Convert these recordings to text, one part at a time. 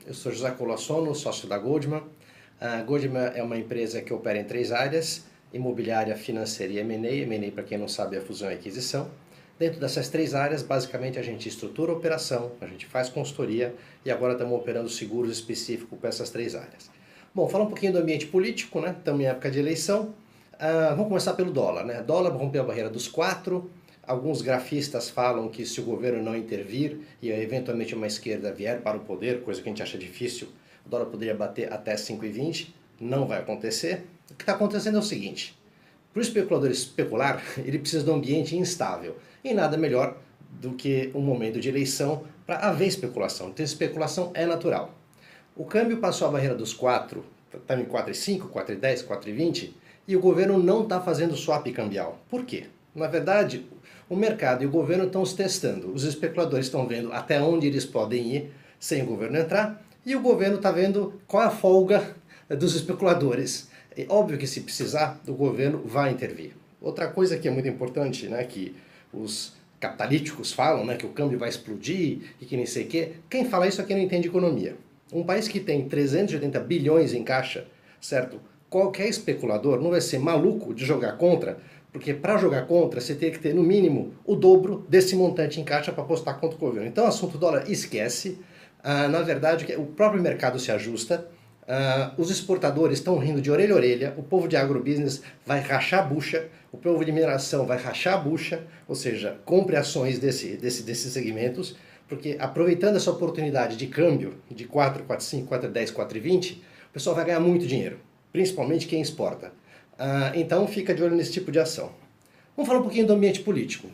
Eu sou José Colossono, sócio da Goldman. A Goldman é uma empresa que opera em três áreas: imobiliária, financeira e M&A. M&A, para quem não sabe, é fusão e aquisição. Dentro dessas três áreas, basicamente, a gente estrutura a operação, a gente faz consultoria e agora estamos operando seguros específicos para essas três áreas. Bom, falar um pouquinho do ambiente político, né? Estamos em época de eleição. Vamos começar pelo dólar, né? Dólar rompeu a barreira dos 4. Alguns grafistas falam que se o governo não intervir e eventualmente uma esquerda vier para o poder, coisa que a gente acha difícil, o dólar poderia bater até 5,20. Não vai acontecer. O que está acontecendo é o seguinte: para o especulador especular, ele precisa de um ambiente instável. E nada melhor do que um momento de eleição para haver especulação. Então, especulação é natural. O câmbio passou a barreira dos 4, está em 4,5, 4,10, 4,20, e o governo não está fazendo swap cambial. Por quê? Na verdade, o mercado e o governo estão se testando. Os especuladores estão vendo até onde eles podem ir sem o governo entrar, e o governo está vendo qual é a folga dos especuladores. É óbvio que se precisar, o governo vai intervir. Outra coisa que é muito importante, né, que os capitalíticos falam, né, que o câmbio vai explodir e que nem sei o quê. Quem fala isso aqui não entende economia. Um país que tem 380 bilhões em caixa, certo? Qualquer especulador não vai ser maluco de jogar contra, porque para jogar contra você tem que ter no mínimo o dobro desse montante em caixa para apostar contra o governo. Então, o assunto dólar esquece. Na verdade, o próprio mercado se ajusta. Os exportadores estão rindo de orelha a orelha, o povo de agrobusiness vai rachar a bucha, o povo de mineração vai rachar a bucha, ou seja, compre ações desses segmentos, porque aproveitando essa oportunidade de câmbio de 4, 4,5, 4,10, 4,20, o pessoal vai ganhar muito dinheiro, principalmente quem exporta. Então fica de olho nesse tipo de ação. Vamos falar um pouquinho do ambiente político.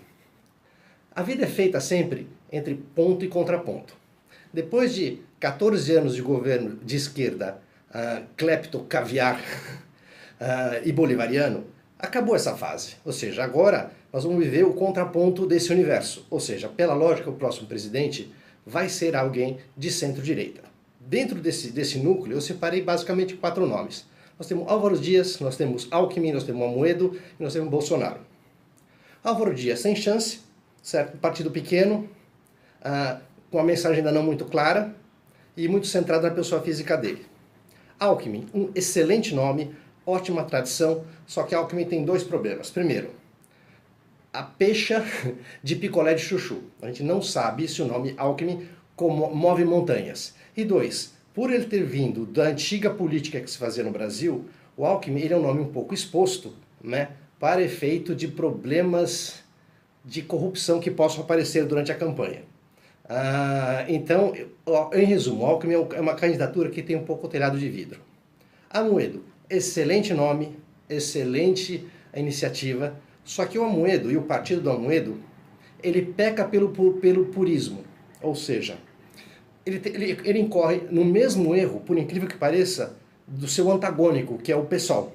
A vida é feita sempre entre ponto e contraponto. Depois de 14 anos de governo de esquerda, clepto, caviar e bolivariano, acabou essa fase. Ou seja, agora nós vamos viver o contraponto desse universo. Ou seja, pela lógica, o próximo presidente vai ser alguém de centro-direita. Dentro desse núcleo, eu separei basicamente 4 nomes. Nós temos Álvaro Dias, nós temos Alckmin, nós temos Amoedo e nós temos Bolsonaro. Álvaro Dias sem chance, certo? Partido pequeno, com a mensagem ainda não muito clara e muito centrada na pessoa física dele. Alckmin, um excelente nome, ótima tradição, só que Alckmin tem 2 problemas. Primeiro, a pecha de picolé de chuchu. A gente não sabe se o nome Alckmin move montanhas. E 2, por ele ter vindo da antiga política que se fazia no Brasil, o Alckmin ele é um nome um pouco exposto, né, para efeito de problemas de corrupção que possam aparecer durante a campanha. Então, em resumo, Alckmin é uma candidatura que tem um pouco o telhado de vidro. Amoedo, excelente nome, excelente iniciativa, só que o Amoedo e o partido do Amoedo, ele peca pelo purismo, ou seja, ele incorre no mesmo erro, por incrível que pareça, do seu antagônico, que é o PSOL.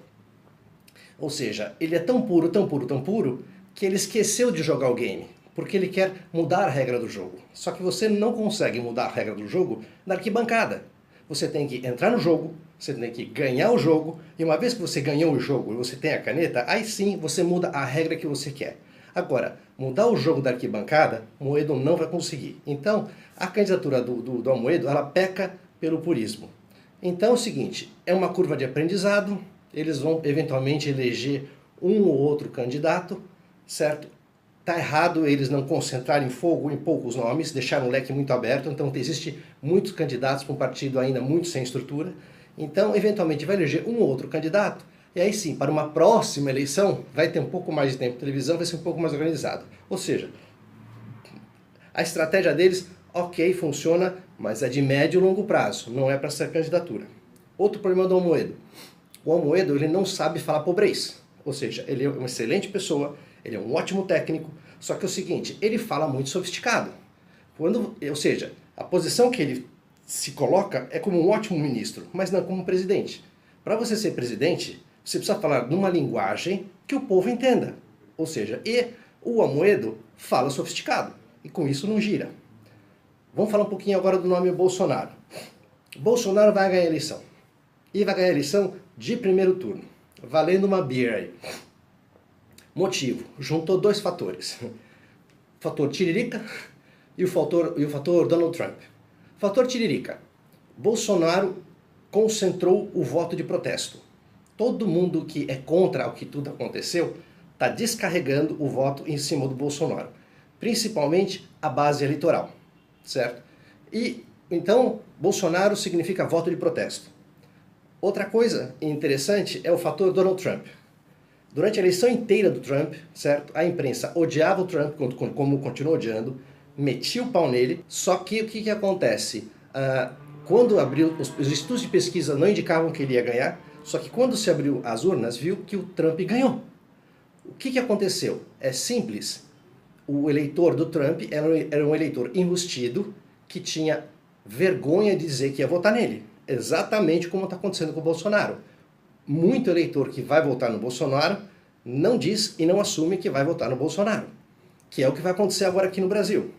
Ou seja, ele é tão puro, tão puro, tão puro, que ele esqueceu de jogar o game, porque ele quer mudar a regra do jogo. Só que você não consegue mudar a regra do jogo na arquibancada. Você tem que entrar no jogo, você tem que ganhar o jogo, e uma vez que você ganhou o jogo e você tem a caneta, aí sim você muda a regra que você quer. Agora, mudar o jogo da arquibancada, Moedo não vai conseguir. Então, a candidatura do Amoedo, ela peca pelo purismo. Então é o seguinte, é uma curva de aprendizado, eles vão eventualmente eleger um ou outro candidato, certo? Está errado eles não concentrarem fogo em poucos nomes, deixaram o leque muito aberto, então existe muitos candidatos para um partido ainda muito sem estrutura. Então, eventualmente, vai eleger um ou outro candidato, e aí sim, para uma próxima eleição, vai ter um pouco mais de tempo de televisão, vai ser um pouco mais organizado. Ou seja, a estratégia deles, ok, funciona, mas é de médio e longo prazo, não é para ser candidatura. Outro problema do Amoedo. O Amoedo, ele não sabe falar pobrez. Ou seja, ele é uma excelente pessoa, ele é um ótimo técnico, só que é o seguinte, ele fala muito sofisticado. Ou seja, a posição que ele se coloca é como um ótimo ministro, mas não como presidente. Para você ser presidente, você precisa falar numa linguagem que o povo entenda. Ou seja, o Amoedo fala sofisticado, e com isso não gira. Vamos falar um pouquinho agora do nome Bolsonaro. Bolsonaro vai ganhar a eleição. E vai ganhar a eleição de primeiro turno, valendo uma beer aí. Motivo, juntou 2 fatores. O fator Tiririca e o fator Donald Trump. Fator Tiririca. Bolsonaro concentrou o voto de protesto. Todo mundo que é contra o que tudo aconteceu está descarregando o voto em cima do Bolsonaro, principalmente a base eleitoral, certo? E então Bolsonaro significa voto de protesto. Outra coisa interessante é o fator Donald Trump. Durante a eleição inteira do Trump, certo? A imprensa odiava o Trump, como continuou odiando, metia o pau nele, só que o que acontece? Quando abriu, os estudos de pesquisa não indicavam que ele ia ganhar, só que quando se abriu as urnas, viu que o Trump ganhou. O que aconteceu? É simples. O eleitor do Trump era um eleitor enrustido que tinha vergonha de dizer que ia votar nele. Exatamente como está acontecendo com o Bolsonaro. Muito eleitor que vai votar no Bolsonaro não diz e não assume que vai votar no Bolsonaro. Que é o que vai acontecer agora aqui no Brasil.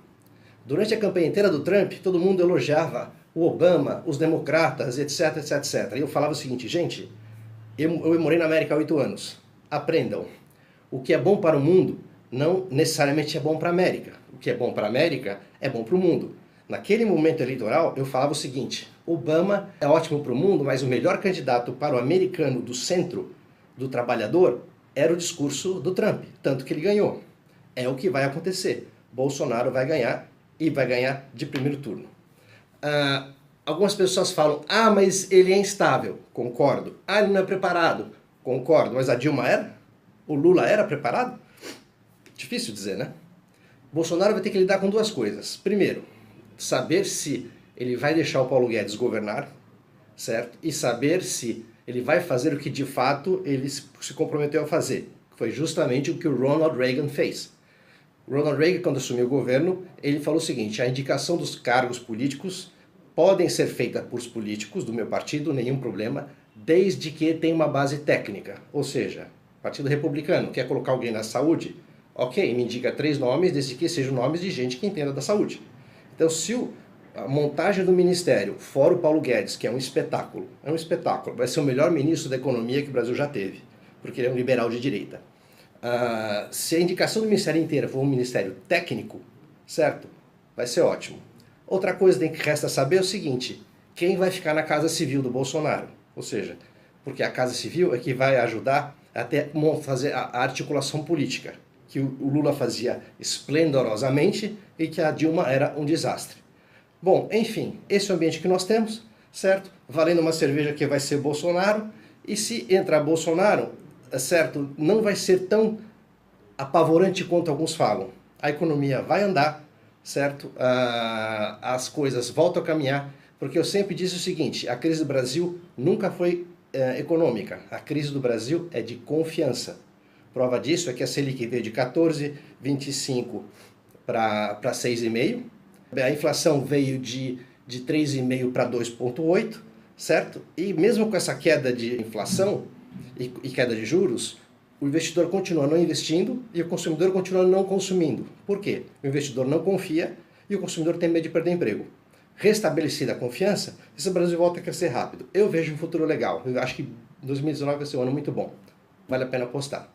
Durante a campanha inteira do Trump, todo mundo elogiava o Obama, os democratas, etc, etc, etc. E eu falava o seguinte, gente, eu morei na América há 8 anos. Aprendam. O que é bom para o mundo não necessariamente é bom para a América. O que é bom para a América é bom para o mundo. Naquele momento eleitoral, eu falava o seguinte, Obama é ótimo para o mundo, mas o melhor candidato para o americano do centro, do trabalhador, era o discurso do Trump, tanto que ele ganhou. É o que vai acontecer. Bolsonaro vai ganhar e vai ganhar de primeiro turno. Algumas pessoas falam, mas ele é instável. Concordo. Ele não é preparado. Concordo. Mas a Dilma era? O Lula era preparado? Difícil dizer, né? Bolsonaro vai ter que lidar com duas coisas. Primeiro, saber se ele vai deixar o Paulo Guedes governar, certo? E saber se ele vai fazer o que de fato ele se comprometeu a fazer. Foi justamente o que o Ronald Reagan fez. Ronald Reagan, quando assumiu o governo, ele falou o seguinte, a indicação dos cargos políticos podem ser feitas por políticos do meu partido, nenhum problema, desde que tenha uma base técnica. Ou seja, Partido Republicano quer colocar alguém na saúde? Ok, me indica 3 nomes, desde que sejam nomes de gente que entenda da saúde. Então, se a montagem do ministério, fora o Paulo Guedes, que é um espetáculo, vai ser o melhor ministro da economia que o Brasil já teve, porque ele é um liberal de direita. Se a indicação do ministério inteiro for um ministério técnico, certo? Vai ser ótimo. Outra coisa que resta saber é o seguinte, quem vai ficar na Casa Civil do Bolsonaro? Ou seja, porque a Casa Civil é que vai ajudar até fazer a articulação política, que o Lula fazia esplendorosamente e que a Dilma era um desastre. Bom, enfim, esse é o ambiente que nós temos, certo? Valendo uma cerveja que vai ser Bolsonaro, e se entrar Bolsonaro, certo, não vai ser tão apavorante quanto alguns falam. A economia vai andar, certo? As coisas voltam a caminhar, porque eu sempre disse o seguinte, a crise do Brasil nunca foi econômica, a crise do Brasil é de confiança. Prova disso é que a Selic veio de 14,25 para 6,5, a inflação veio de 3,5 para 2,8, certo? E mesmo com essa queda de inflação e queda de juros, o investidor continua não investindo e o consumidor continua não consumindo. Por quê? O investidor não confia e o consumidor tem medo de perder emprego. Restabelecida a confiança, esse Brasil volta a crescer rápido. Eu vejo um futuro legal. Eu acho que 2019 vai ser um ano muito bom. Vale a pena apostar.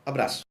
Abraço.